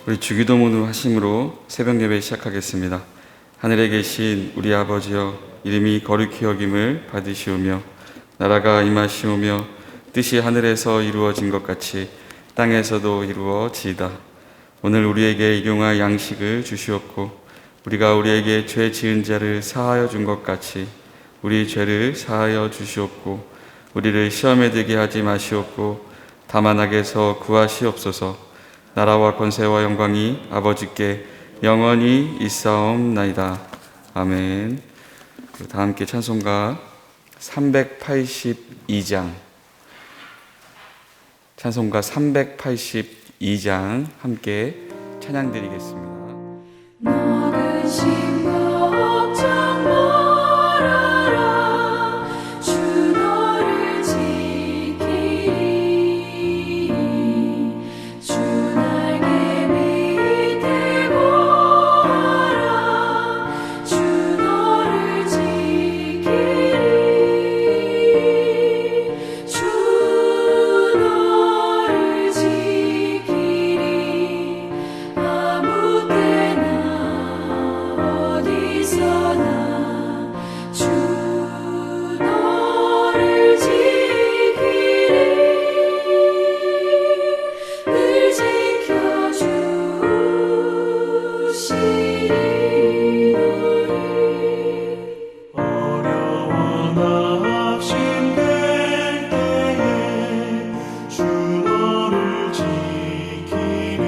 우리 주기도문을 하심으로 새벽 예배 시작하겠습니다. 하늘에 계신 우리 아버지여, 이름이 거룩히 여김을 받으시오며 나라가 임하시오며 뜻이 하늘에서 이루어진 것 같이 땅에서도 이루어지이다. 오늘 우리에게 일용할 양식을 주시옵고 우리가 우리에게 죄 지은 자를 사하여 준 것 같이 우리 죄를 사하여 주시옵고 우리를 시험에 들게 하지 마시옵고 다만 악에서 구하시옵소서. 나라와 권세와 영광이 아버지께 영원히 있사옵나이다. 아멘. 다 함께 찬송가 382장 찬송가 382장 함께 찬양드리겠습니다. 모든 걱정 말아라. 주 너를 지키리. 주 날개 밑에 거하라. 주 너를 지키리. 주 너를 지키리. 아무 때나 어디서나 주 너를 지키리. 늘 지켜주시리. 어려워 낙심될 때에 주 너를 지키리.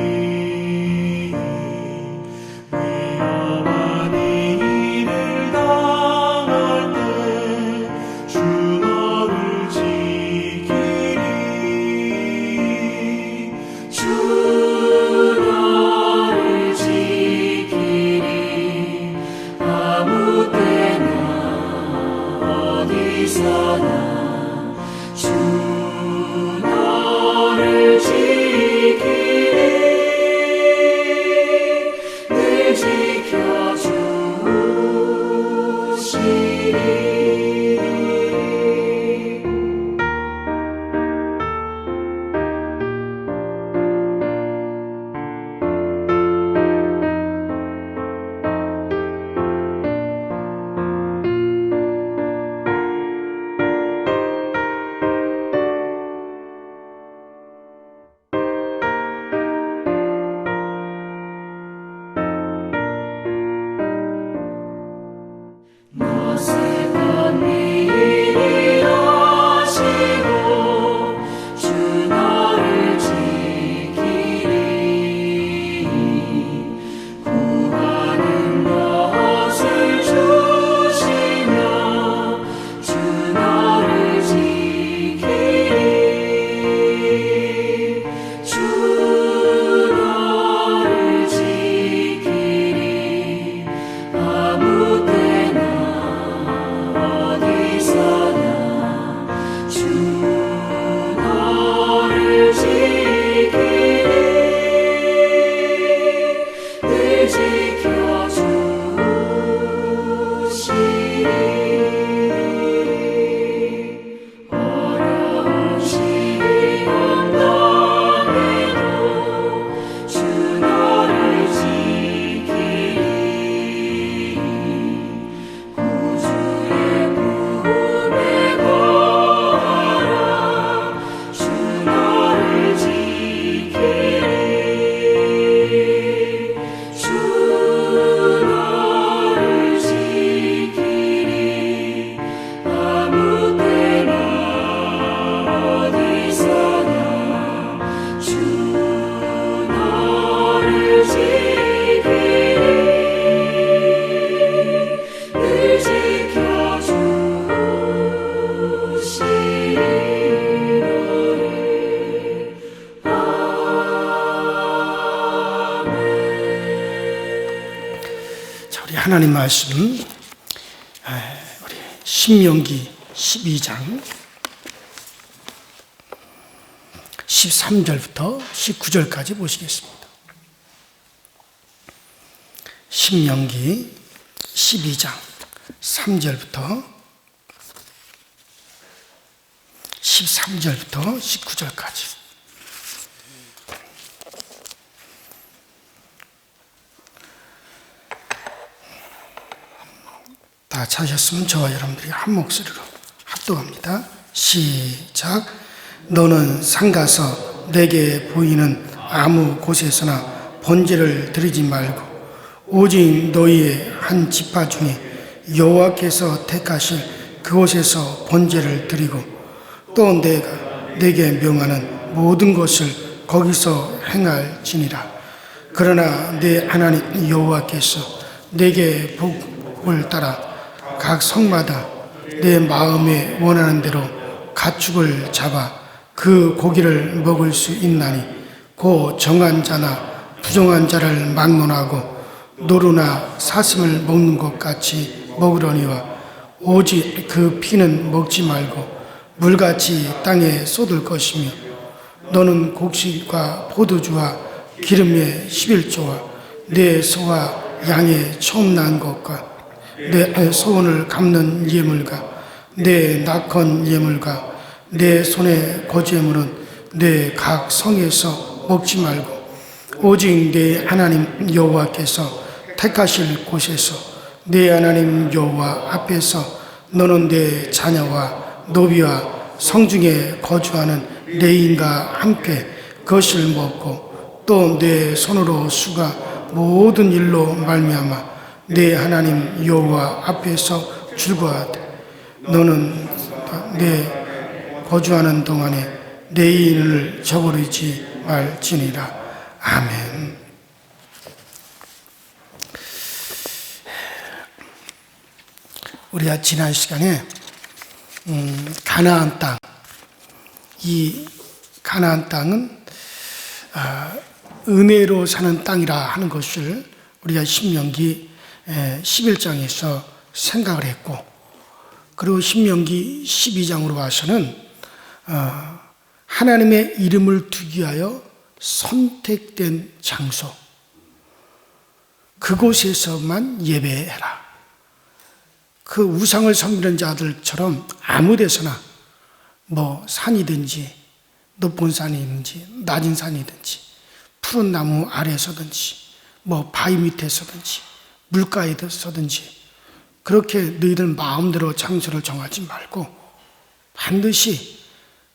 위험한 일을 당할 때 주 너를 지키리. 주 너를 지키리. 아무 때나 어디서나 주 너를 지키리. 늘 지켜주시리. 어색한 일이 하시고 주 너를 지키리. 구하는 것을 주시며 주 너를 지키리. 주 너를 지키리. 아무 때나 어디서나 주 너를 지키리. 늘 지켜주시리. 어려운 시험 당해도 주 너를 지키리. 구주의 품에 거하라. 주 너를 지키리. 주 너를 지키리. 아무 때나 어디서나 주 너를 지키리. 늘 지켜주시리. 자, 우리 하나님 말씀, 우리 신명기 12장 13절부터 19절까지 보시겠습니다. 신명기 12장 3절부터 13절부터 19절까지. 다 찾으셨으면 저와 여러분들이 한 목소리로 합독합니다. 시작. 너는 상가서 내게 보이는 아무 곳에서나 번제를 드리지 말고 오직 너희의 한 지파 중에 여호와께서 택하실 그곳에서 번제를 드리고 또 내가 내게 명하는 모든 것을 거기서 행할지니라. 그러나 내 하나님 여호와께서 내게 복을 따라 각 성마다 내 마음에 원하는 대로 가축을 잡아 그 고기를 먹을 수 있나니 곧 정한 자나 부정한 자를 막론하고 노루나 사슴을 먹는 것 같이 먹으려니와 오직 그 피는 먹지 말고 물같이 땅에 쏟을 것이며 너는 곡식과 포도주와 기름의 11조와 내 소와 양의 처음 난 것과 내 소원을 갚는 예물과 내 낙헌 예물과 내 손의 거제물은 내 각 성에서 먹지 말고 오직 내 하나님 여호와께서 택하실 곳에서 내 하나님 여호와 앞에서 너는 내 자녀와 노비와 성중에 거주하는 레인과 함께 그것을 먹고 또 내 손으로 수가 모든 일로 말미암아 내 하나님 여호와 앞에서 즐거워하되 너는 내 거주하는 동안에 레인을 저버리지 말지니라. 아멘. 우리가 지난 시간에 가나안 땅, 이 가나안 땅은 은혜로 사는 땅이라 하는 것을 우리가 신명기 11장에서 생각을 했고, 그리고 신명기 12장으로 와서는 하나님의 이름을 두기 위하여 선택된 장소, 그곳에서만 예배해라. 그 우상을 섬기는 자들처럼 아무 데서나 뭐 산이든지 높은 산이든지 낮은 산이든지 푸른 나무 아래서든지 뭐 바위 밑에서든지 물가에서든지 그렇게 너희들 마음대로 장소를 정하지 말고 반드시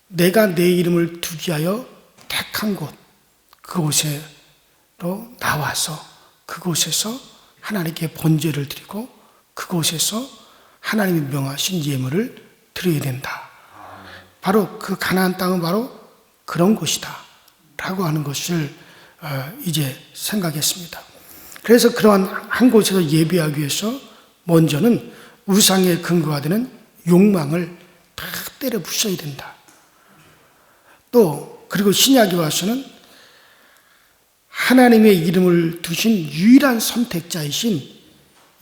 내가 내 이름을 두기 위하여 택한 곳, 그곳으로 나와서 그곳에서 하나님께 번제를 드리고 그곳에서 하나님이 명하신 예물을 드려야 된다. 바로 그 가나안 땅은 바로 그런 곳이다 라고 하는 것을 이제 생각했습니다. 그래서 그러한 한 곳에서 예배하기 위해서 먼저는 우상의 근거가 되는 욕망을 다 때려 부숴야 된다. 또 그리고 신약에 와서는 하나님의 이름을 두신 유일한 선택자이신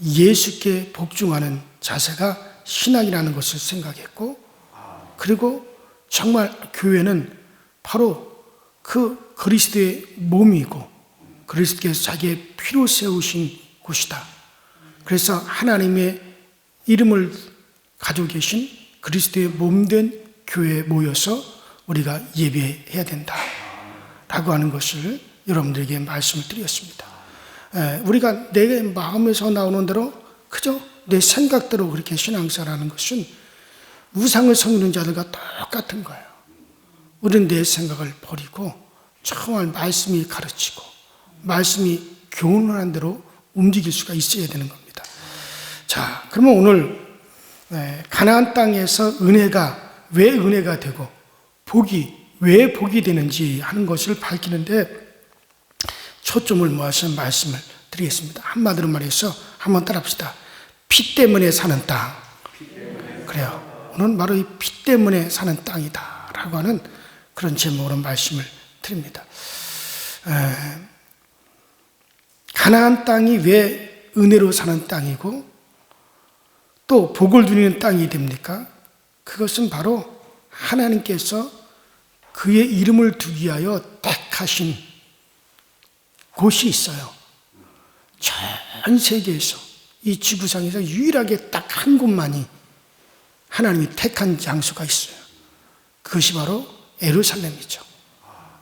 예수께 복종하는 자세가 신앙이라는 것을 생각했고, 그리고 정말 교회는 바로 그 그리스도의 몸이고 그리스도께서 자기의 피로 세우신 곳이다. 그래서 하나님의 이름을 가지고 계신 그리스도의 몸된 교회에 모여서 우리가 예배해야 된다 라고 하는 것을 여러분들에게 말씀을 드렸습니다. 우리가 내 마음에서 나오는 대로 그저 내 생각대로 그렇게 신앙생활하는 것은 우상을 섬기는 자들과 똑같은 거예요. 우리는 내 생각을 버리고 정말 말씀이 가르치고 말씀이 교훈하는 대로 움직일 수가 있어야 되는 겁니다. 자, 그러면 오늘 가나안 땅에서 은혜가 왜 은혜가 되고 복이 왜 복이 되는지 하는 것을 밝히는데 초점을 모아서 말씀을 드리겠습니다. 한마디로 말해서 한번 따라합시다. 피 때문에 사는 땅. 그래요. 오늘 바로 이 피 때문에 사는 땅이다 라고 하는 그런 제목으로 말씀을 드립니다. 가나안 땅이 왜 은혜로 사는 땅이고 또 복을 누리는 땅이 됩니까? 그것은 바로 하나님께서 그의 이름을 두기 위하여 택하신 곳이 있어요. 전 세계에서 이 지구상에서 유일하게 딱 한 곳만이 하나님이 택한 장소가 있어요. 그것이 바로 예루살렘이죠.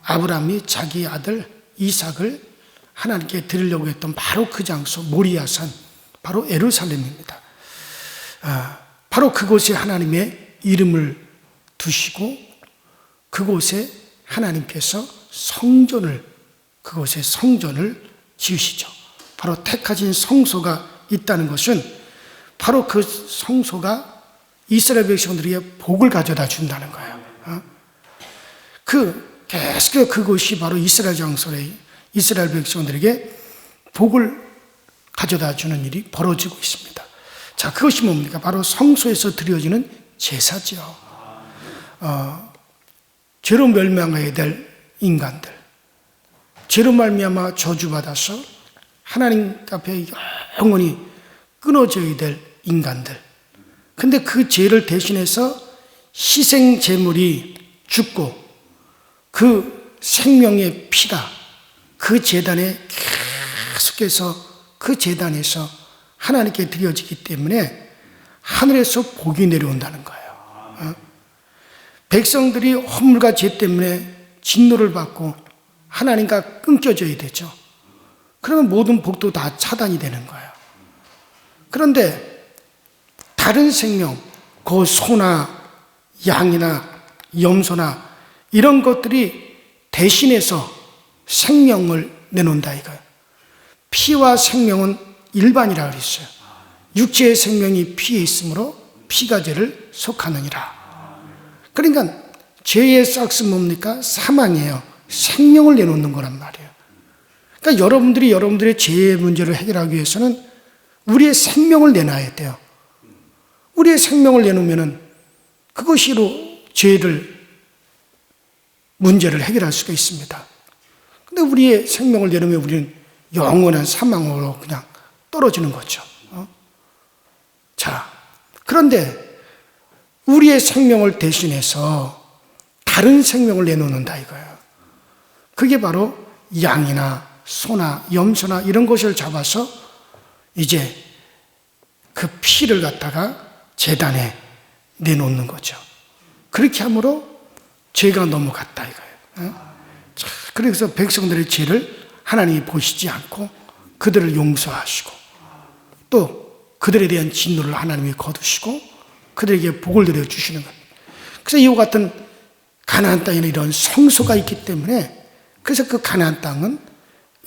아브라함이 자기 아들 이삭을 하나님께 드리려고 했던 바로 그 장소 모리아산, 바로 예루살렘입니다. 바로 그곳에 하나님의 이름을 두시고 그곳에 하나님께서 그곳에 성전을 지으시죠. 바로 택하신 성소가 있다는 것은 바로 그 성소가 이스라엘 백성들에게 복을 가져다 준다는 거예요. 계속해서 그곳이 바로 이스라엘 백성들에게 복을 가져다 주는 일이 벌어지고 있습니다. 자, 그것이 뭡니까? 바로 성소에서 드려지는 제사죠. 죄로 멸망하게 될 인간들, 죄로 말미암아 저주받아서 하나님 앞에 영원히 끊어져야 될 인간들. 근데 그 죄를 대신해서 희생 제물이 죽고 그 생명의 피가 그 제단에 계속해서 그 제단에서 하나님께 드려지기 때문에 하늘에서 복이 내려온다는 거예요. 백성들이 허물과 죄 때문에 진노를 받고 하나님과 끊겨져야 되죠. 그러면 모든 복도 다 차단이 되는 거예요. 그런데 다른 생명, 그 소나 양이나 염소나 이런 것들이 대신해서 생명을 내놓는다 이거예요. 피와 생명은 일반이라 그랬어요. 육체의 생명이 피에 있으므로 피가 죄를 속하느니라. 그러니까 죄의 싹스 뭡니까? 사망이에요. 생명을 내놓는 거란 말이에요. 그러니까 여러분들의 죄의 문제를 해결하기 위해서는 우리의 생명을 내놔야 돼요. 우리의 생명을 내놓으면 그것으로 문제를 해결할 수가 있습니다. 근데 우리의 생명을 내놓으면 우리는 영원한 사망으로 그냥 떨어지는 거죠. 자, 그런데 우리의 생명을 대신해서 다른 생명을 내놓는다 이거예요. 그게 바로 양이나 소나 염소나 이런 것을 잡아서 이제 그 피를 갖다가 제단에 내놓는 거죠. 그렇게 함으로 죄가 넘어갔다 이거예요. 자, 그래서 백성들의 죄를 하나님이 보시지 않고 그들을 용서하시고 또 그들에 대한 진노를 하나님이 거두시고 그들에게 복을 내려주시는 겁니다. 그래서 이와 같은 가나안 땅에는 이런 성소가 있기 때문에 그래서 그 가나안 땅은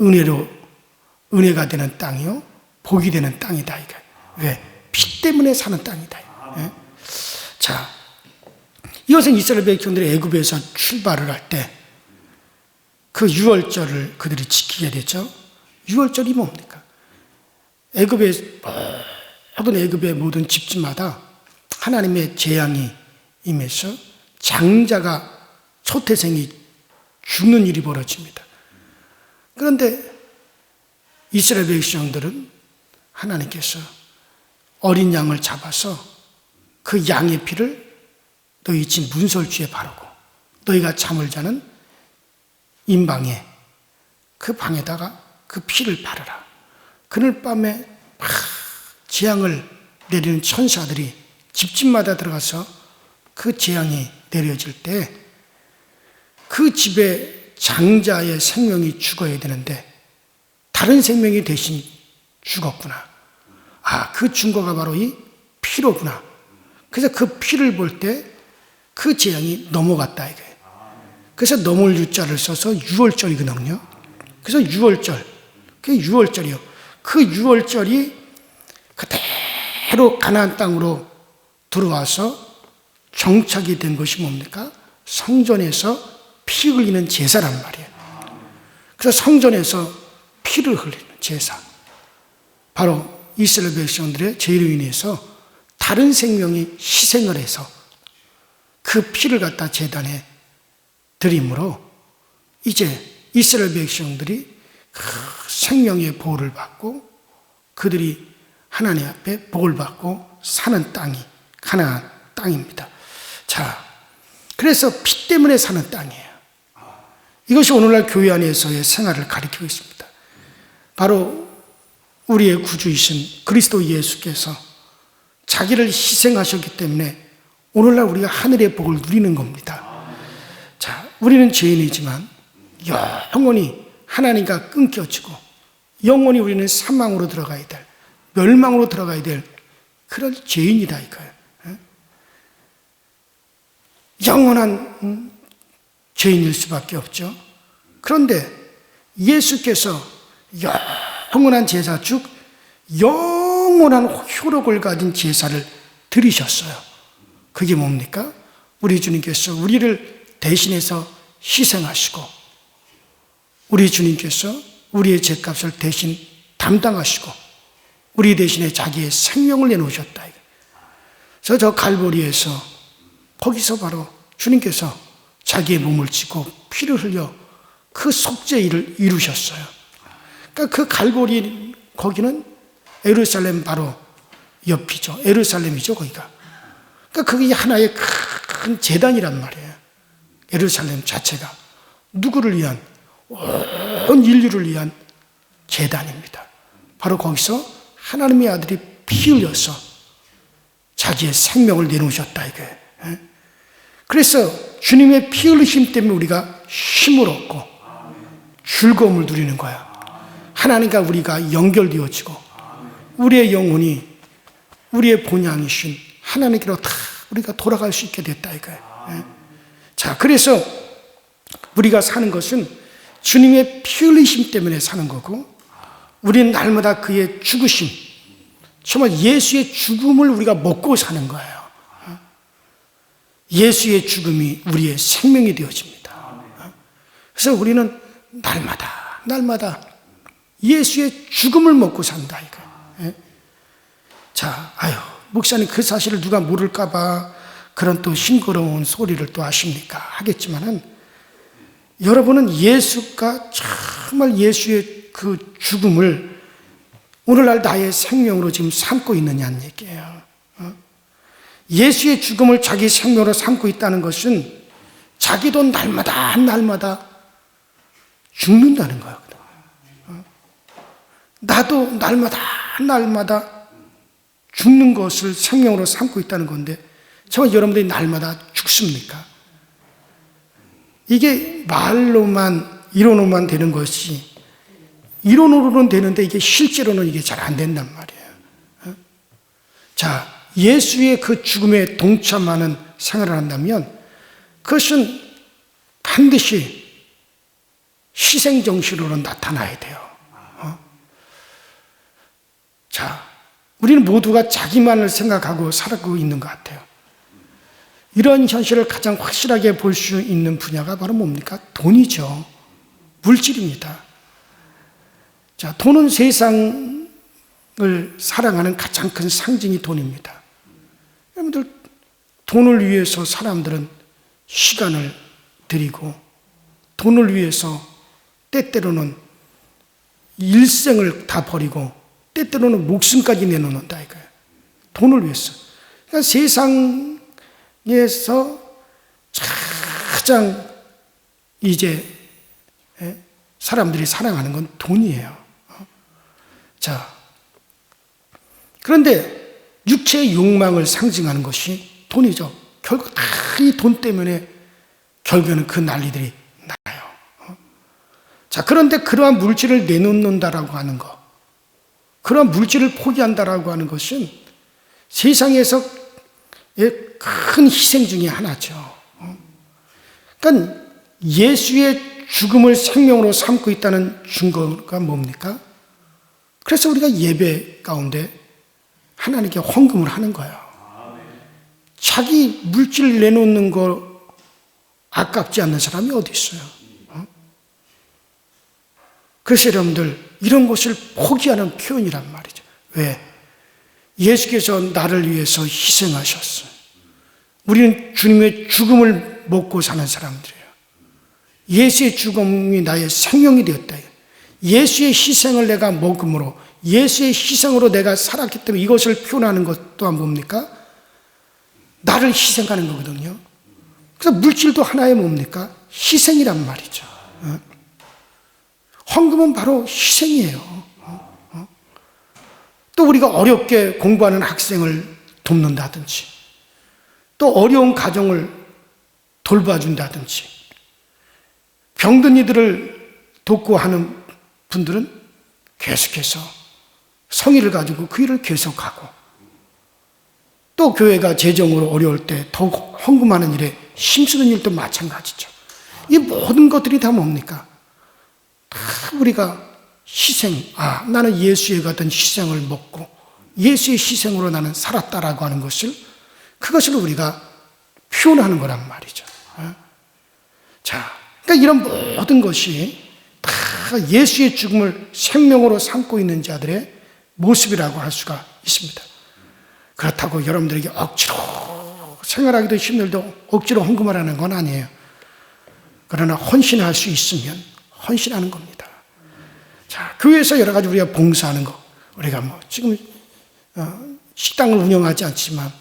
은혜가 되는 땅이요 복이 되는 땅이다 이거예요. 왜? 피 때문에 사는 땅이다. 예? 자, 이것은 이스라엘 백성들이 애굽에서 출발을 할 때 그 유월절을 그들이 지키게 되죠. 유월절이 뭡니까? 모든 애굽의 모든 집집마다 하나님의 재앙이 임해서 장자가 초태생이 죽는 일이 벌어집니다. 그런데 이스라엘 백성들은 하나님께서 어린 양을 잡아서 그 양의 피를 너희 집 문설주에 바르고 너희가 잠을 자는 임방에 그 방에다가 그 피를 바르라. 그날 밤에 재앙을 내리는 천사들이 집집마다 들어가서 그 재앙이 내려질 때 그 집에 장자의 생명이 죽어야 되는데 다른 생명이 대신 죽었구나. 그 증거가 바로 이 피로구나. 그래서 그 피를 볼 때 그 재앙이 넘어갔다 이거예요. 그래서 넘을 유자를 써서 유월절이거든요. 그래서 유월절, 그게 유월절이요. 그 유월절이 그대로 가나안 땅으로 들어와서 정착이 된 것이 뭡니까? 성전에서 피 흘리는 제사란 말이에요. 그래서 성전에서 피를 흘리는 제사. 바로 이스라엘 백성들의 죄로 인해서 다른 생명이 희생을 해서 그 피를 갖다 제단에 드림으로 이제 이스라엘 백성들이 그 생명의 보호를 받고 그들이 하나님 앞에 복을 받고 사는 땅이 가나안 땅입니다. 자, 그래서 피 때문에 사는 땅이에요. 이것이 오늘날 교회 안에서의 생활을 가리키고 있습니다. 바로 우리의 구주이신 그리스도 예수께서 자기를 희생하셨기 때문에 오늘날 우리가 하늘의 복을 누리는 겁니다. 자, 우리는 죄인이지만 영원히 하나님과 끊겨지고 영원히 우리는 사망으로 들어가야 될, 멸망으로 들어가야 될 그런 죄인이다 이거예요. 영원한 죄인일 수밖에 없죠. 그런데 예수께서 영원한 제사, 즉 영원한 효력을 가진 제사를 드리셨어요. 그게 뭡니까? 우리 주님께서 우리를 대신해서 희생하시고, 우리 주님께서 우리의 죄값을 대신 담당하시고, 우리 대신에 자기의 생명을 내놓으셨다. 그래서 저 갈보리에서, 거기서 바로 주님께서 자기의 몸을 찢고 피를 흘려 그 속죄 일을 이루셨어요. 그러니까 그 갈보리, 거기는 예루살렘 바로 옆이죠. 예루살렘이죠, 거기가. 그러니까 그게 하나의 큰 제단이란 말이에요. 예루살렘 자체가 누구를 위한, 온 인류를 위한 제단입니다. 바로 거기서 하나님의 아들이 피 흘려서 자기의 생명을 내놓으셨다 이거예요. 그래서 주님의 피 흘리심 때문에 우리가 힘을 얻고 즐거움을 누리는 거야. 하나님과 우리가 연결되어지고 우리의 영혼이 우리의 본향이신 하나님께로 다 우리가 돌아갈 수 있게 됐다 이거예요. 자, 그래서 우리가 사는 것은 주님의 피 흘리심 때문에 사는 거고, 우리는 날마다 그의 죽으심, 정말 예수의 죽음을 우리가 먹고 사는 거예요. 예수의 죽음이 우리의 생명이 되어집니다. 그래서 우리는 날마다 예수의 죽음을 먹고 산다 이거. 자, 목사님 그 사실을 누가 모를까봐 그런 또 싱그러운 소리를 또 하십니까? 하겠지만은 여러분은 예수가 정말 예수의 그 죽음을 오늘날 나의 생명으로 지금 삼고 있느냐는 얘기예요. 예수의 죽음을 자기 생명으로 삼고 있다는 것은 자기도 날마다 죽는다는 거거든. 나도 날마다 죽는 것을 생명으로 삼고 있다는 건데, 정말 여러분들이 날마다 죽습니까? 이게 말로만, 이론으로만 되는 것이, 이론으로는 되는데 이게 실제로는 이게 잘 안 된단 말이에요. 자, 예수의 그 죽음에 동참하는 생활을 한다면 그것은 반드시 희생정신으로 나타나야 돼요. 자, 우리는 모두가 자기만을 생각하고 살아가고 있는 것 같아요. 이런 현실을 가장 확실하게 볼 수 있는 분야가 바로 뭡니까? 돈이죠. 물질입니다. 자, 돈은 세상을 사랑하는 가장 큰 상징이 돈입니다. 여러분들, 돈을 위해서 사람들은 시간을 들이고, 돈을 위해서 때때로는 일생을 다 버리고, 때때로는 목숨까지 내놓는다 이거예요. 돈을 위해서. 그러니까 세상에서 가장 이제 사람들이 사랑하는 건 돈이에요. 자, 그런데 육체의 욕망을 상징하는 것이 돈이죠. 결국 다 이 돈 때문에 결국에는 그 난리들이 나요. 자, 그런데 그러한 물질을 내놓는다라고 하는 것, 그러한 물질을 포기한다라고 하는 것은 세상에서 큰 희생 중에 하나죠. 그러니까 예수의 죽음을 생명으로 삼고 있다는 증거가 뭡니까? 그래서 우리가 예배 가운데 하나님께 헌금을 하는 거예요. 자기 물질 내놓는 거 아깝지 않는 사람이 어디 있어요? 그래서 여러분들, 이런 것을 포기하는 표현이란 말이죠. 왜? 예수께서 나를 위해서 희생하셨어요. 우리는 주님의 죽음을 먹고 사는 사람들이에요. 예수의 죽음이 나의 생명이 되었다. 예수의 희생을 내가 먹음으로, 예수의 희생으로 내가 살았기 때문에 이것을 표현하는 것 또한 뭡니까? 나를 희생하는 거거든요. 그래서 물질도 하나의 뭡니까? 희생이란 말이죠. 헌금은 바로 희생이에요. 또 우리가 어렵게 공부하는 학생을 돕는다든지, 또 어려운 가정을 돌봐준다든지, 병든 이들을 돕고 하는 분들은 계속해서 성의를 가지고 그 일을 계속하고, 또 교회가 재정으로 어려울 때 더욱 헌금하는 일에 힘쓰는 일도 마찬가지죠. 이 모든 것들이 다 뭡니까? 다 우리가 희생, 나는 예수의 같은 희생을 먹고 예수의 희생으로 나는 살았다라고 하는 것을, 그것을 우리가 표현하는 거란 말이죠. 자, 그러니까 이런 모든 것이 다 예수의 죽음을 생명으로 삼고 있는 자들의 모습이라고 할 수가 있습니다. 그렇다고 여러분들에게 억지로 생활하기도 힘들도 억지로 헌금하라는 건 아니에요. 그러나 헌신할 수 있으면 헌신하는 겁니다. 자, 교회에서 여러 가지 우리가 봉사하는 거, 우리가 지금 식당을 운영하지 않지만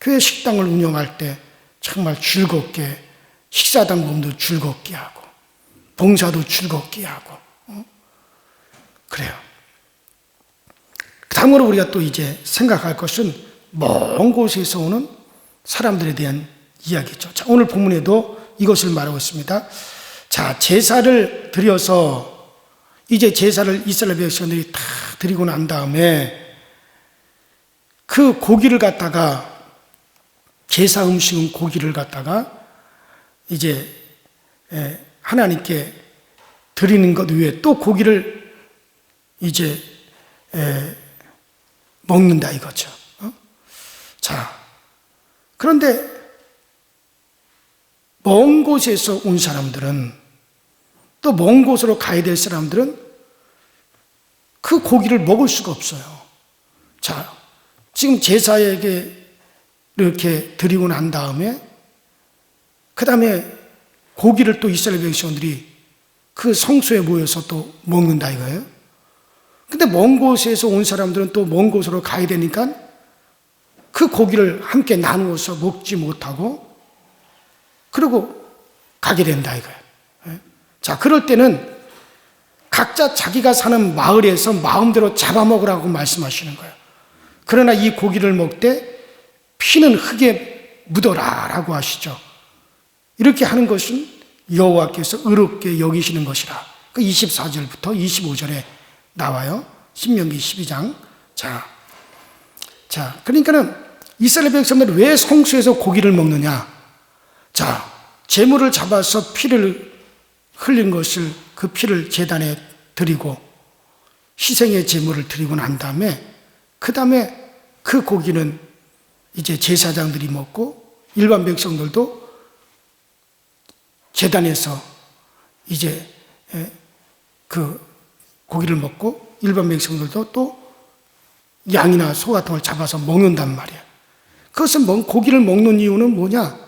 교회 식당을 운영할 때 정말 즐겁게 식사당금도 즐겁게 하고 봉사도 즐겁게 하고 그래요. 다음으로 우리가 또 이제 생각할 것은 먼 곳에서 오는 사람들에 대한 이야기죠. 자, 오늘 본문에도 이것을 말하고 있습니다. 자, 제사를 드려서 이제 제사를 이스라엘 백성들이 다 드리고 난 다음에 그 고기를 갖다가, 제사 음식은 고기를 갖다가 이제 하나님께 드리는 것 외에 또 고기를 이제 먹는다 이거죠. 자, 그런데 먼 곳에서 온 사람들은, 또 먼 곳으로 가야 될 사람들은 그 고기를 먹을 수가 없어요. 자, 지금 제사에게 이렇게 드리고 난 다음에 그 다음에 고기를 또 이스라엘 백성들이 그 성소에 모여서 또 먹는다 이거예요. 근데 먼 곳에서 온 사람들은 또 먼 곳으로 가야 되니까 그 고기를 함께 나누어서 먹지 못하고 그러고 가게 된다 이거예요. 자, 그럴 때는 각자 자기가 사는 마을에서 마음대로 잡아먹으라고 말씀하시는 거예요. 그러나 이 고기를 먹되 피는 흙에 묻어라 라고 하시죠. 이렇게 하는 것은 여호와께서 의롭게 여기시는 것이라. 그 24절부터 25절에 나와요. 신명기 12장. 자, 그러니까는 이스라엘 백성들이 왜 성소에서 고기를 먹느냐? 자, 제물을 잡아서 피를 흘린 것을, 그 피를 제단에 드리고 희생의 제물을 드리고 난 다음에 그 다음에 그 고기는 이제 제사장들이 먹고 일반 백성들도 제단에서 이제 그 고기를 먹고 일반 백성들도 또 양이나 소 같은 걸 잡아서 먹는단 말이에요. 그것은 고기를 먹는 이유는 뭐냐?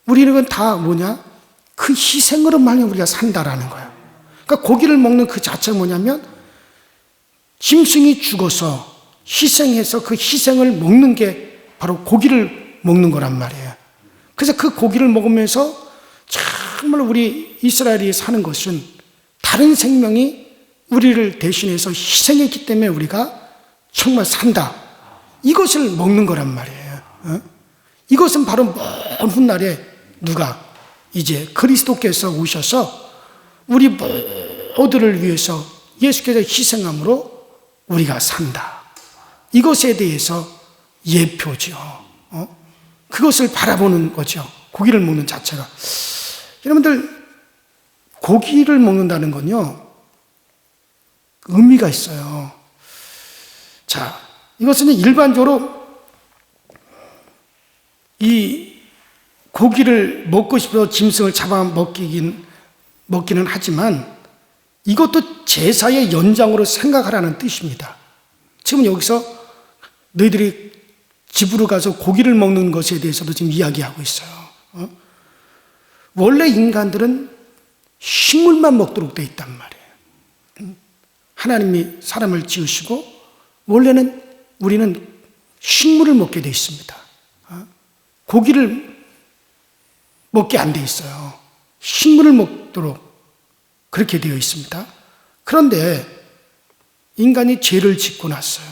우리는 다 뭐냐? 그 희생으로 말미암아 우리가 산다라는 거예요. 그러니까 고기를 먹는 그 자체가 뭐냐면 짐승이 죽어서 희생해서 그 희생을 먹는 게 바로 고기를 먹는 거란 말이에요. 그래서 그 고기를 먹으면서 정말 우리 이스라엘이 사는 것은 다른 생명이 우리를 대신해서 희생했기 때문에 우리가 정말 산다. 이것을 먹는 거란 말이에요. 이것은 바로 먼 훗날에 누가 이제 그리스도께서 오셔서 우리 모두를 위해서 예수께서 희생함으로 우리가 산다. 이것에 대해서 예표죠. 그것을 바라보는 거죠. 고기를 먹는 자체가. 여러분들, 고기를 먹는다는 건요, 의미가 있어요. 자, 이것은 일반적으로 이 고기를 먹고 싶어서 짐승을 잡아 먹기는 하지만 이것도 제사의 연장으로 생각하라는 뜻입니다. 지금 여기서 너희들이 집으로 가서 고기를 먹는 것에 대해서도 지금 이야기하고 있어요. 원래 인간들은 식물만 먹도록 돼 있단 말이에요. 하나님이 사람을 지으시고 원래는 우리는 식물을 먹게 돼 있습니다. 고기를 먹게 안 돼 있어요. 식물을 먹도록 그렇게 되어 있습니다. 그런데 인간이 죄를 짓고 났어요.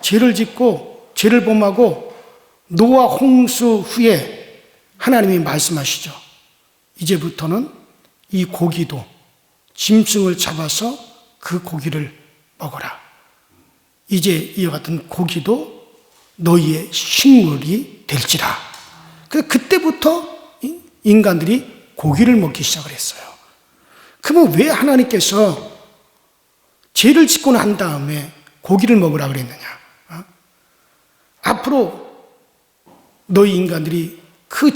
죄를 짓고 죄를 범하고 노아 홍수 후에 하나님이 말씀하시죠. 이제부터는 이 고기도 짐승을 잡아서 그 고기를 먹어라. 이제 이와 같은 고기도 너희의 식물이 될지라. 그래서 그때부터 인간들이 고기를 먹기 시작을 했어요. 그러면 왜 하나님께서 죄를 짓고 난 다음에 고기를 먹으라 그랬느냐? 앞으로 너희 인간들이 그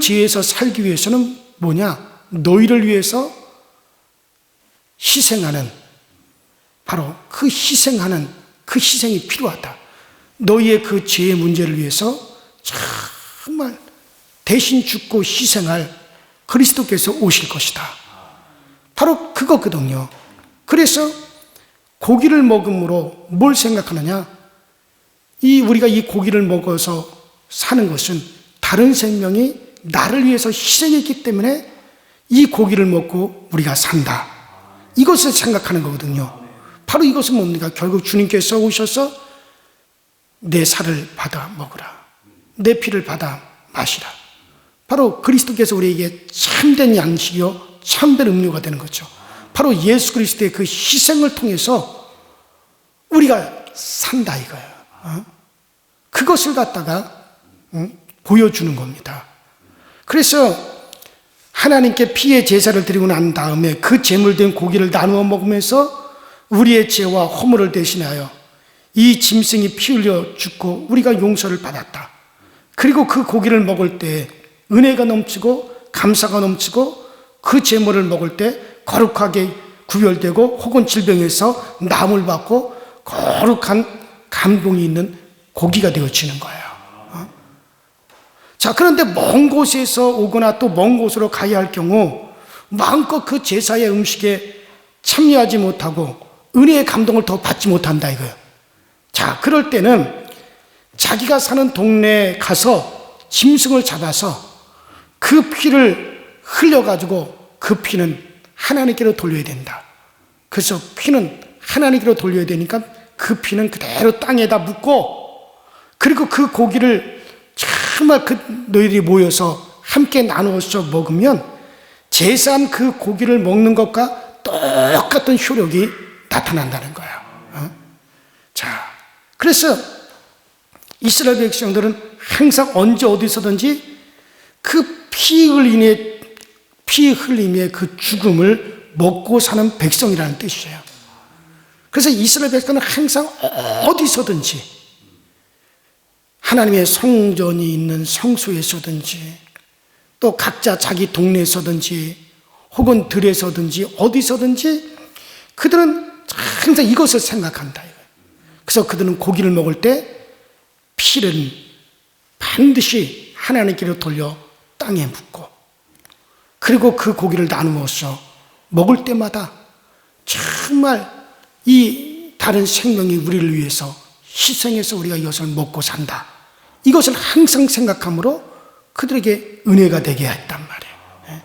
죄에서 살기 위해서는 뭐냐? 너희를 위해서 희생하는, 바로 그 희생이 필요하다. 너희의 그 죄의 문제를 위해서 정말 대신 죽고 희생할 그리스도께서 오실 것이다. 바로 그거거든요. 그래서 고기를 먹음으로 뭘 생각하느냐? 우리가 이 고기를 먹어서 사는 것은 다른 생명이 나를 위해서 희생했기 때문에 이 고기를 먹고 우리가 산다. 이것을 생각하는 거거든요. 바로 이것은 뭡니까? 결국 주님께서 오셔서 내 살을 받아 먹으라. 내 피를 받아 마시라. 바로 그리스도께서 우리에게 참된 양식이요 참된 음료가 되는 거죠. 바로 예수 그리스도의 그 희생을 통해서 우리가 산다 이거예요. 그것을 갖다가 보여주는 겁니다. 그래서 하나님께 피의 제사를 드리고 난 다음에 그 제물된 고기를 나누어 먹으면서 우리의 죄와 허물을 대신하여 이 짐승이 피 흘려 죽고 우리가 용서를 받았다. 그리고 그 고기를 먹을 때 은혜가 넘치고 감사가 넘치고 그 제물을 먹을 때 거룩하게 구별되고 혹은 질병에서 나음을 받고 거룩한 감동이 있는 고기가 되어지는 거예요. 자, 그런데 먼 곳에서 오거나 또 먼 곳으로 가야 할 경우 마음껏 그 제사의 음식에 참여하지 못하고 은혜의 감동을 더 받지 못한다 이거예요. 자, 그럴 때는 자기가 사는 동네에 가서 짐승을 잡아서 그 피를 흘려가지고 그 피는 하나님께로 돌려야 된다. 그래서 피는 하나님께로 돌려야 되니까 그 피는 그대로 땅에다 묻고, 그리고 그 고기를 정말 너희들이 모여서 함께 나누어서 먹으면 제사한 그 고기를 먹는 것과 똑같은 효력이 나타난다는 거예요. 자, 그래서 이스라엘 백성들은 항상 언제 어디서든지 그 피 흘림의 그 죽음을 먹고 사는 백성이라는 뜻이에요. 그래서 이스라엘 백성은 항상 어디서든지 하나님의 성전이 있는 성소에서든지 또 각자 자기 동네에서든지 혹은 들에서든지 어디서든지 그들은 항상 이것을 생각한다. 그래서 그들은 고기를 먹을 때 피는 반드시 하나님께로 돌려 땅에 묻고, 그리고 그 고기를 나누어서 먹을 때마다 정말 이 다른 생명이 우리를 위해서 희생해서 우리가 이것을 먹고 산다. 이것을 항상 생각함으로 그들에게 은혜가 되게 했단 말이에요.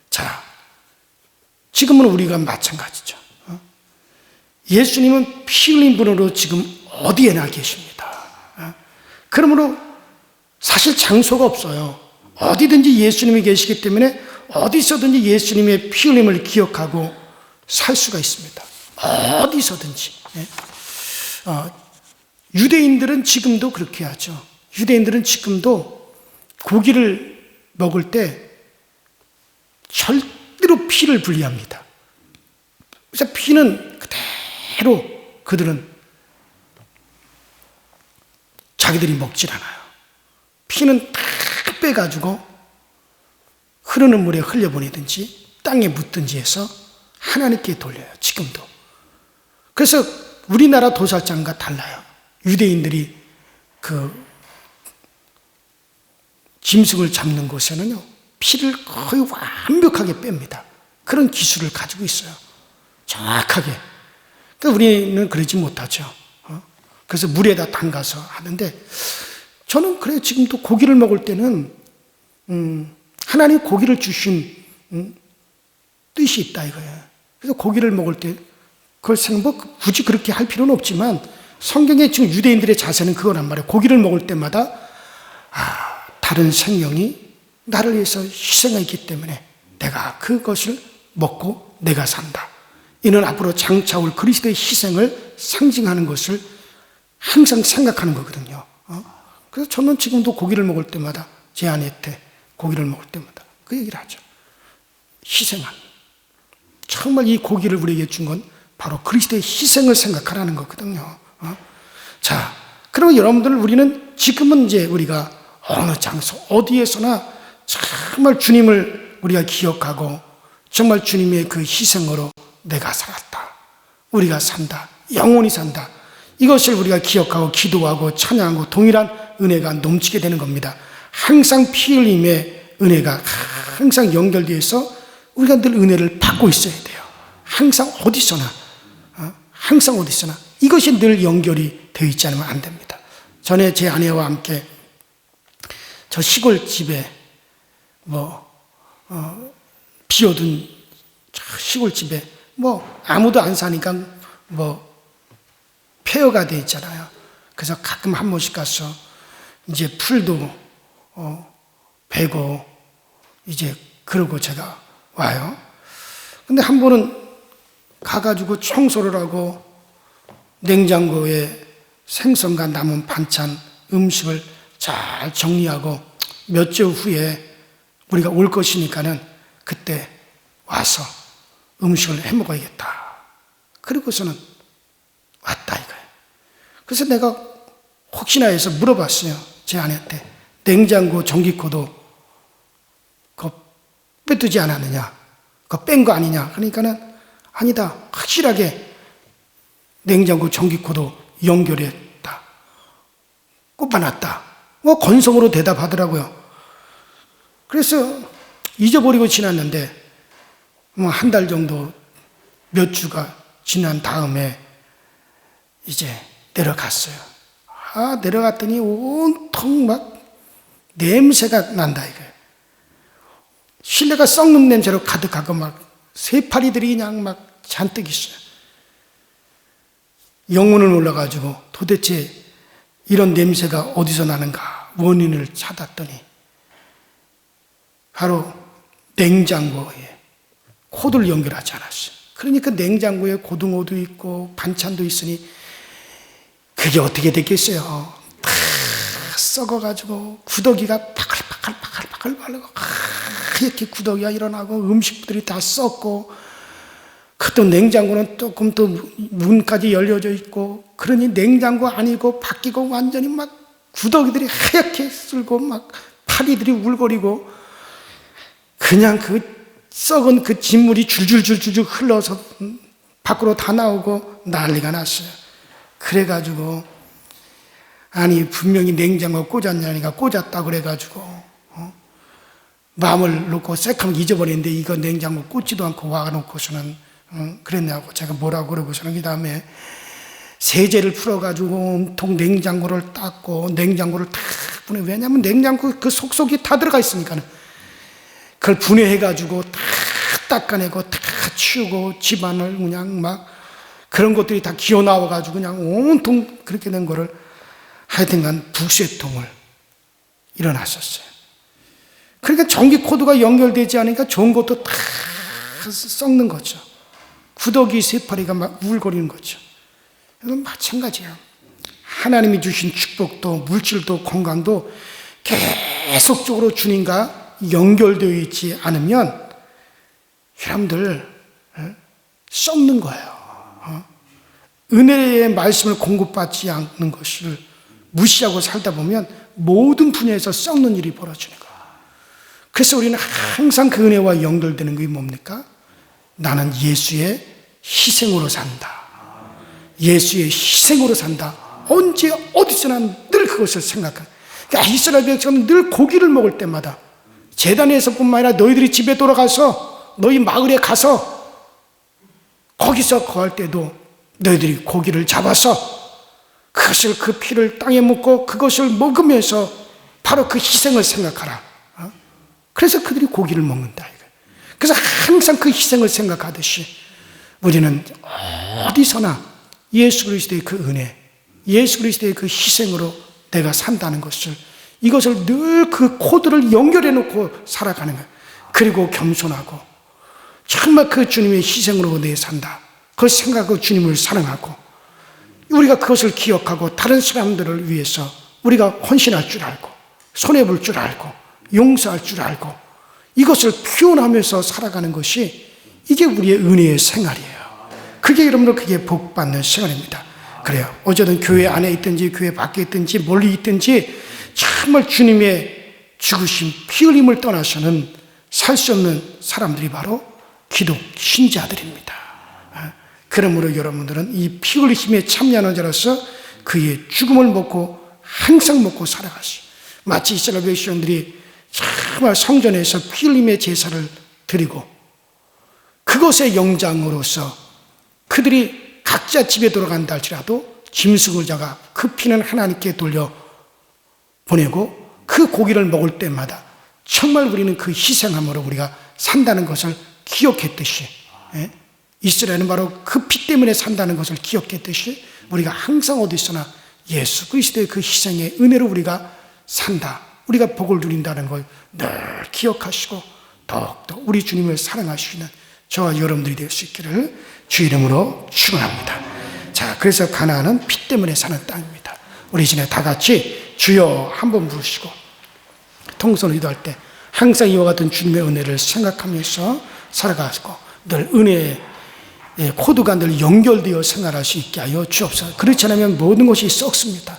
자, 지금은 우리가 마찬가지죠. 예수님은 피 흘린 분으로 지금 어디에나 계십니다. 그러므로 사실 장소가 없어요. 어디든지 예수님이 계시기 때문에 어디서든지 예수님의 피 흘림을 기억하고 살 수가 있습니다. 어디서든지. 유대인들은 지금도 그렇게 하죠. 유대인들은 지금도 고기를 먹을 때 절대로 피를 분리합니다. 그래서 피는 그대로 그들은 자기들이 먹질 않아요. 피는 다 빼가지고 흐르는 물에 흘려보내든지 땅에 묻든지 해서 하나님께 돌려요. 지금도. 그래서 우리나라 도살장과 달라요. 유대인들이 그 짐승을 잡는 곳에는요, 피를 거의 완벽하게 뺍니다. 그런 기술을 가지고 있어요. 정확하게. 그러니까 우리는 그러지 못하죠. 그래서 물에다 담가서 하는데, 저는 그래요. 지금도 고기를 먹을 때는 하나님 고기를 주신 뜻이 있다 이거예요. 그래서 고기를 먹을 때 그걸 굳이 그렇게 할 필요는 없지만 성경에 지금 유대인들의 자세는 그거란 말이에요. 고기를 먹을 때마다 다른 생명이 나를 위해서 희생했기 때문에 내가 그것을 먹고 내가 산다. 이는 앞으로 장차 올 그리스도의 희생을 상징하는 것을 항상 생각하는 거거든요. 그래서 저는 지금도 고기를 먹을 때마다 제 아내한테 고기를 먹을 때마다 그 얘기를 하죠. 희생한. 정말 이 고기를 우리에게 준 건 바로 그리스도의 희생을 생각하라는 거거든요. 자, 그러면 여러분들 우리는 지금은 이제 우리가 어느 장소 어디에서나 정말 주님을 우리가 기억하고 정말 주님의 그 희생으로 내가 살았다. 우리가 산다. 영원히 산다. 이것을 우리가 기억하고 기도하고 찬양하고 동일한 은혜가 넘치게 되는 겁니다. 항상 피 흘림의 은혜가 항상 연결되어서 우리가 늘 은혜를 받고 있어야 돼요. 항상 어디서나, 항상 어디서나 이것이 늘 연결이 되어 있지 않으면 안 됩니다. 전에 제 아내와 함께 저 시골집에 비어둔 시골집에 아무도 안 사니까 폐허가 돼 있잖아요. 그래서 가끔 한 번씩 가서 이제 풀도 베고 이제 그러고 제가 와요. 근데 한 번은 가가지고 청소를 하고 냉장고에 생선과 남은 반찬, 음식을 잘 정리하고 몇 주 후에 우리가 올 것이니까는 그때 와서 음식을 해 먹어야겠다. 그리고서는 왔다 이거예요. 그래서 내가 혹시나 해서 물어봤어요. 제 아내한테. 냉장고 전기코도 그거 빼두지 않았느냐? 그거 뺀 거 아니냐? 그러니까는 아니다. 확실하게 냉장고 전기코도 연결했다. 꼽아놨다. 건성으로 대답하더라고요. 그래서 잊어버리고 지났는데 한 달 정도 몇 주가 지난 다음에 이제 내려갔어요. 내려갔더니 온통 막 냄새가 난다 이거예요. 실내가 썩는 냄새로 가득하고 막 새파리들이 그냥 막 잔뜩 있어요. 영문을 올라가지고 도대체 이런 냄새가 어디서 나는가 원인을 찾았더니 바로 냉장고에 코드를 연결하지 않았어요. 그러니까 냉장고에 고등어도 있고 반찬도 있으니 그게 어떻게 됐겠어요? 다 썩어가지고 구더기가 파글파글 말고 이렇게 구더기가 일어나고 음식들이 다 썩고 또 냉장고는 조금 또 문까지 열려져 있고 그러니 냉장고 아니고 바뀌고 완전히 막 구더기들이 하얗게 쓸고 막 파리들이 울거리고 그냥 그 썩은 그 진물이 줄줄줄줄 흘러서 밖으로 다 나오고 난리가 났어요. 그래가지고 아니 분명히 냉장고 꽂았냐니까 꽂았다 그래가지고 마음을 놓고 새카만 잊어버렸는데 이거 냉장고 꽂지도 않고 와놓고서는 그랬냐고 제가 뭐라고 그러고서는 그 다음에 세제를 풀어가지고 온통 냉장고를 닦고 냉장고를 다 분해. 왜냐하면 냉장고 그 속속이 다 들어가 있으니까 그걸 분해해가지고 다 닦아내고 다 치우고 집안을 그냥 막 그런 것들이 다 기어 나와가지고 그냥 온통 그렇게 된 거를 하여튼간 북새통을 일어났었어요. 그러니까 전기 코드가 연결되지 않으니까 좋은 것도 다 썩는 거죠. 구더기 새파리가 막 울거리는 거죠. 이건 마찬가지예요. 하나님이 주신 축복도 물질도 건강도 계속적으로 주님과 연결되어 있지 않으면 여러분들 썩는 거예요. 은혜의 말씀을 공급받지 않는 것을 무시하고 살다 보면 모든 분야에서 썩는 일이 벌어지는 거예요. 그래서 우리는 항상 그 은혜와 연결되는 게 뭡니까? 나는 예수의 희생으로 산다. 예수의 희생으로 산다. 언제 어디서나 늘 그것을 생각한다. 그러니까 이스라엘 백성은 늘 고기를 먹을 때마다 제단에서뿐만 아니라 너희들이 집에 돌아가서 너희 마을에 가서 거기서 거할 때도 너희들이 고기를 잡아서 그것을 그 피를 땅에 묻고 그것을 먹으면서 바로 그 희생을 생각하라. 그래서 그들이 고기를 먹는다. 그래서 항상 그 희생을 생각하듯이 우리는 어디서나 예수 그리스도의 그 은혜, 예수 그리스도의 그 희생으로 내가 산다는 것을 이것을 늘 그 코드를 연결해 놓고 살아가는 거예요. 그리고 겸손하고 정말 그 주님의 희생으로 내 산다. 그걸 생각하고 주님을 사랑하고 우리가 그것을 기억하고 다른 사람들을 위해서 우리가 헌신할 줄 알고 손해볼 줄 알고 용서할 줄 알고 이것을 표현하면서 살아가는 것이 이게 우리의 은혜의 생활이에요. 그게 여러분들 그게 복받는 생활입니다. 그래요. 어제든 교회 안에 있든지 교회 밖에 있든지 멀리 있든지 정말 주님의 죽으심 피 흘림을 떠나서는 살 수 없는 사람들이 바로 기독 신자들입니다. 그러므로 여러분들은 이 피 흘리심에 참여하는 자로서 그의 죽음을 먹고 항상 먹고 살아가시. 마치 이스라엘 백성들이 정말 성전에서 피 흘림의 제사를 드리고 그것의 영장으로서 그들이 각자 집에 돌아간다 할지라도 짐승을 잡아 그 피는 하나님께 돌려 보내고 그 고기를 먹을 때마다 정말 우리는 그 희생함으로 우리가 산다는 것을 기억했듯이 이스라엘은 바로 그 피 때문에 산다는 것을 기억했듯이 우리가 항상 어디 있으나 예수 그리스도의 그 희생의 은혜로 우리가 산다, 우리가 복을 누린다는 걸 늘 기억하시고 더욱더 우리 주님을 사랑하시는 저와 여러분들이 될 수 있기를 주 이름으로 축원합니다. 자, 그래서 가나안은 피 때문에 사는 땅입니다. 우리 이제 다 같이 주여 한번 부르시고 통성을 기도할 때 항상 이와 같은 주님의 은혜를 생각하면서 살아가고 늘 은혜의 코드가 늘 연결되어 생활할 수 있게 하여 주옵소서. 그렇지 않으면 모든 것이 썩습니다.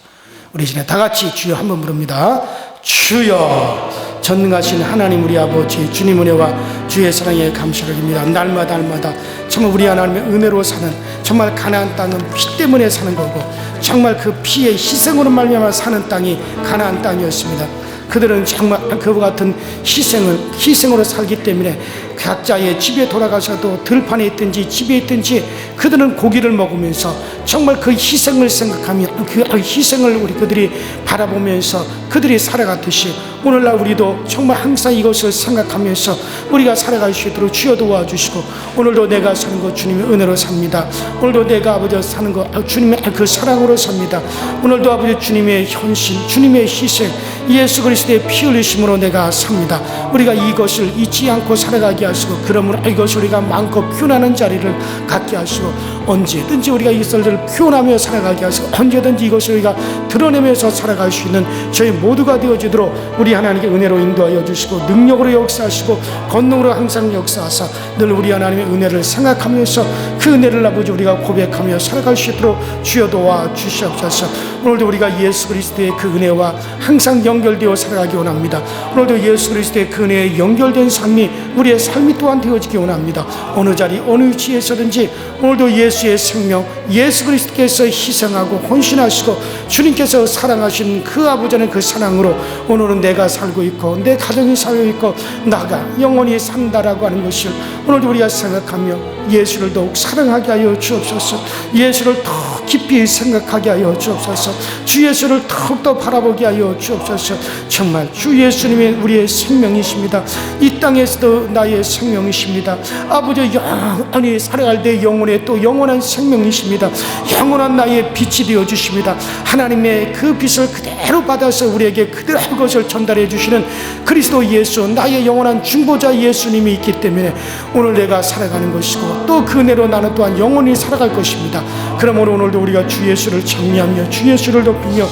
우리 이제 다 같이 주여 한번 부릅니다. 주여, 전능하신 하나님 우리 아버지 주님 은혜와 주의 사랑에 감사드립니다. 날마다 정말 우리 하나님의 은혜로 사는 정말 가나안 땅은 피 때문에 사는 거고 정말 그 피의 희생으로 말미암아 사는 땅이 가나안 땅이었습니다. 그들은 정말 그와 같은 희생으로 살기 때문에 각자의 집에 돌아가서도 들판에 있든지 집에 있든지 그들은 고기를 먹으면서 정말 그 희생을 생각하며 그 희생을 그들이 바라보면서 그들이 살아갔듯이 오늘날 우리도 정말 항상 이것을 생각하면서 우리가 살아갈 수 있도록 주여 도와주시고 오늘도 내가 사는 것 주님의 은혜로 삽니다. 오늘도 내가 아버지 사는 것 주님의 그 사랑으로 삽니다. 오늘도 아버지 주님의 헌신, 주님의 희생, 예수 그리스도의 피 흘리심으로 내가 삽니다. 우리가 이것을 잊지 않고 살아가게 하시고 그러므로 이것을 우리가 마음껏 표현하는 자리를 갖게 하시고 언제든지 우리가 이것을 표현하며 살아가게 하시고 언제든지 이것을 우리가 드러내면서 살아갈 수 있는 저희 모두가 되어지도록 우리 하나님께 은혜로 인도하여 주시고 능력으로 역사하시고 권능으로 항상 역사하사 늘 우리 하나님의 은혜를 생각하면서 그 은혜를 아버지 우리가 고백하며 살아갈 수 있도록 주여 도와 주시옵소서. 오늘도 우리가 예수 그리스도의 그 은혜와 항상 연결되어 살아가기 원합니다. 오늘도 예수 그리스도의 그 은혜에 연결된 삶이 우리의 삶이 또한 되어지기 원합니다. 어느 자리 어느 위치에서든지 오늘도 예수의 생명 예수 그리스도께서 희생하고 헌신하시고 주님께서 사랑하신 그 아버지의 그 사랑으로 오늘은 내가 살고 있고 내 가정이 살고 있고 나가 영원히 산다라고 하는 것을 오늘도 우리가 생각하며 예수를 더욱 사랑하게 하여 주옵소서. 예수를 더 깊이 생각하게 하여 주옵소서. 주 예수를 더욱더 바라보게 하여 주옵소서. 정말 주 예수님이 우리의 생명이십니다. 이 땅에서도 나의 생명이십니다. 아버지 영원히 살아갈 때 영혼의 또 영원한 생명이십니다. 영원한 나의 빛이 되어 주십니다. 하나님의 그 빛을 그대로 받아서 우리에게 그대로 그것을 전달해 주시는 그리스도 예수 나의 영원한 중보자 예수님이 있기 때문에 오늘 내가 살아가는 것이고 또 그 은혜로 나는 또한 영원히 살아갈 것입니다. 그러므로 오늘도 우리가 주 예수를 정리하며 주 예수를 높이며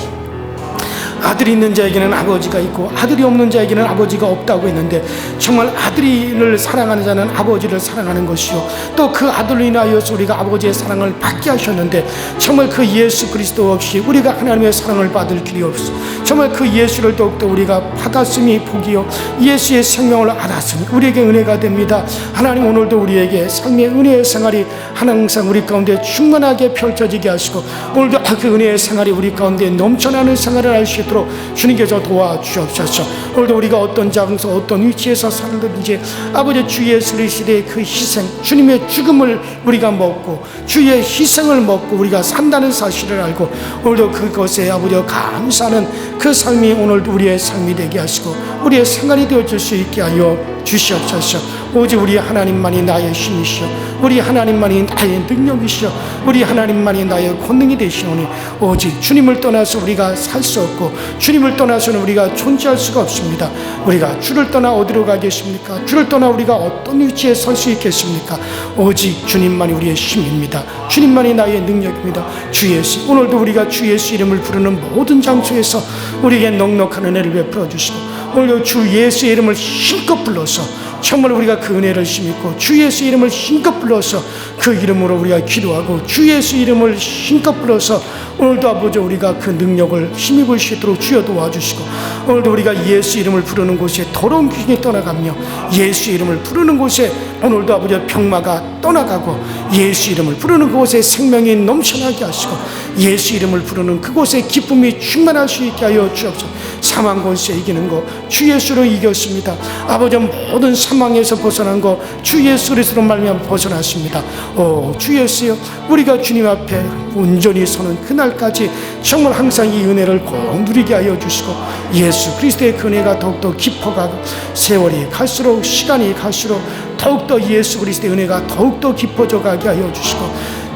아들이 있는 자에게는 아버지가 있고 아들이 없는 자에게는 아버지가 없다고 했는데 정말 아들을 사랑하는 자는 아버지를 사랑하는 것이요 또 그 아들로 인하여서 우리가 아버지의 사랑을 받게 하셨는데 정말 그 예수 그리스도 없이 우리가 하나님의 사랑을 받을 길이 없어. 정말 그 예수를 더욱더 우리가 받았음이 복이요 예수의 생명을 알았으니 우리에게 은혜가 됩니다. 하나님 오늘도 우리에게 삶의 은혜의 생활이 항상 우리 가운데 충만하게 펼쳐지게 하시고 오늘도 그 은혜의 생활이 우리 가운데 넘쳐나는 생활을 할 수 있도록 주님께서 도와주옵소서. 오늘도 우리가 어떤 장소 어떤 위치에서 살든지 아버지 주 예수 그리스도의 그 희생 주님의 죽음을 우리가 먹고 주의 희생을 먹고 우리가 산다는 사실을 알고 오늘도 그것에 아버지 감사하는 그 삶이 오늘도 우리의 삶이 되게 하시고 우리의 생활이 되어질 수 있게 하여 주시옵소서. 오직 우리 하나님만이 나의 힘이시여, 우리 하나님만이 나의 능력이시여, 우리 하나님만이 나의 권능이 되시오니 오직 주님을 떠나서 우리가 살 수 없고 주님을 떠나서는 우리가 존재할 수가 없습니다. 우리가 주를 떠나 어디로 가겠습니까? 주를 떠나 우리가 어떤 위치에 설 수 있겠습니까? 오직 주님만이 우리의 힘입니다. 주님만이 나의 능력입니다. 주 예수, 오늘도 우리가 주 예수 이름을 부르는 모든 장소에서 우리에게 넉넉한 은혜를 베풀어 주시고 오늘도 주 예수의 이름을 힘껏 불러서 정말 우리가 그 은혜를 힘입고 주 예수 이름을 힘껏 불러서 그 이름으로 우리가 기도하고 주 예수 이름을 힘껏 불러서 오늘도 아버지 우리가 그 능력을 힘입을 수 있도록 주여 도와주시고 오늘도 우리가 예수 이름을 부르는 곳에 더러운 귀신이 떠나가며 예수 이름을 부르는 곳에 오늘도 아버지 병마가 떠나가고 예수 이름을 부르는 그곳에 생명이 넘쳐나게 하시고 예수 이름을 부르는 그곳에 기쁨이 충만할 수 있게 하여 주옵소서. 사망 권세 이기는 거 주 예수로 이겼습니다. 아버지 모든 사망에서 벗어난 거 주 예수 그리스도로 말미암아 벗어났습니다. 주 예수여, 우리가 주님 앞에 온전히 서는 그날까지 정말 항상 이 은혜를 꼭 누리게 하여 주시고 예수 그리스도의 그 은혜가 더욱더 깊어가고 세월이 갈수록 시간이 갈수록 더욱더 예수 그리스도의 은혜가 더욱더 깊어져 가게 하여 주시고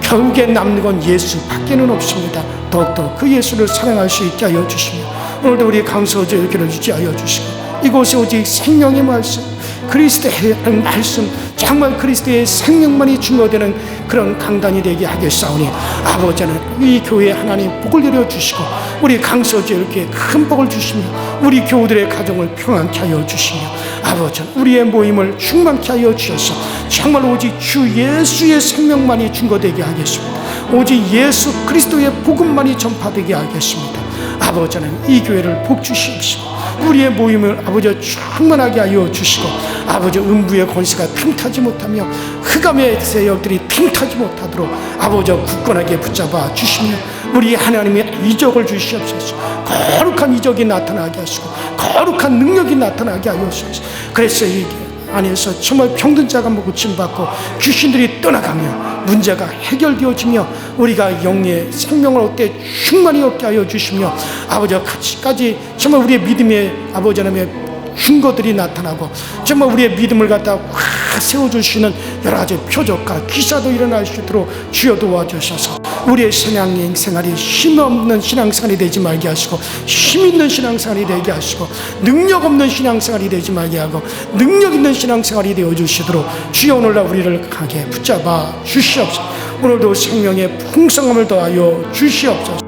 결국에 남는 건 예수 밖에는 없습니다. 더욱더 그 예수를 사랑할 수 있게 하여 주시며 오늘도 우리 강서구의 교회를 유지하여 주시고 이곳에 오직 생명의 말씀, 그리스도의 말씀, 정말 그리스도의 생명만이 증거되는 그런 강단이 되게 하겠사오니 아버지는 이 교회에 하나님 복을 내려주시고 우리 강서구에 큰 복을 주시며 우리 교우들의 가정을 평안케 하여 주시며 아버지는 우리의 모임을 충만케 하여 주셔서 정말 오직 주 예수의 생명만이 증거되게 하겠습니다. 오직 예수 그리스도의 복음만이 전파되게 하겠습니다. 아버지는 이 교회를 복 주시옵시고 우리의 모임을 아버지 충만하게 하여 주시고 아버지 음부의 권세가 틈타지 못하며 흑암의 세력들이 틈타지 못하도록 아버지 굳건하게 붙잡아 주시며 우리 하나님의 이적을 주시옵소서. 거룩한 이적이 나타나게 하시고 거룩한 능력이 나타나게 하여 주옵소서. 그래서 이 안에서 정말 병든 자가 고침받고 귀신들이 떠나가며 문제가 해결되어지며 우리가 영의 생명을 얻게 충만히 얻게 하여 주시며 아버지까지 정말 우리의 믿음의 아버지 하나님의 증거들이 나타나고 정말 우리의 믿음을 갖다 확 세워주시는 여러 가지 표적과 기사도 일어날 수 있도록 주여 도와주셔서 우리의 신앙 생활이 힘없는 신앙생활이 되지 말게 하시고 힘 있는 신앙생활이 되게 하시고 능력 없는 신앙생활이 되지 말게 하고 능력 있는 신앙생활이 되어주시도록 주여 오늘날 우리를 강하게 붙잡아 주시옵소서. 오늘도 생명의 풍성함을 더하여 주시옵소서.